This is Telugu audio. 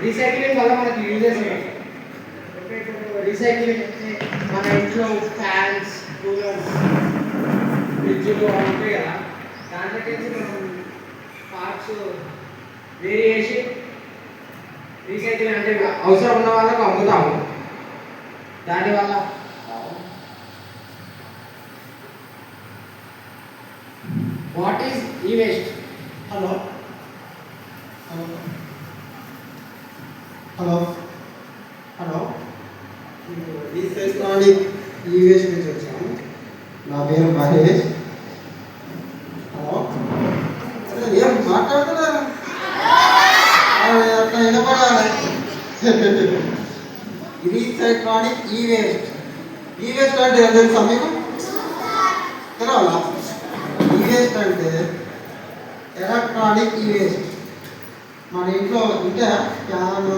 రీసైక్లింగ్ వల్ల మనకి యూజెస్ ఉన్నాయి. రీసైక్లింగ్ అంటే మన ఇంట్లో ఫ్యాన్స్, కూలర్స్, ఫ్రిడ్జ్లు ఉంటాయి కదా, దాంట్లోకి మనం పార్ట్స్ వేరే చేసి రీసైక్లింగ్ అంటే అవసరం ఉన్న వాళ్ళకు అమ్ముతాము. దానివల్ల వాట్ ఈస్ ఈ waste? Hello hello hello hello recycling ఈ వేస్ట్ నుంచి వచ్చాను. నా పేరు మహేష్. హలో అరే ఏం మాట్లాడుతున్నారు? అట్లా వినపడాలి. రీసైక్లింగ్ ఈ వేస్ట్. ఈ వేస్ట్ అంటే ఏం తెలుసా మీకు? తెలవాలా? ఈ వేస్ట్ అంటే ఎలక్ట్రానిక్ ఈ వేస్ట్. మన ఇంట్లో ఉంటే ఫ్యాన్,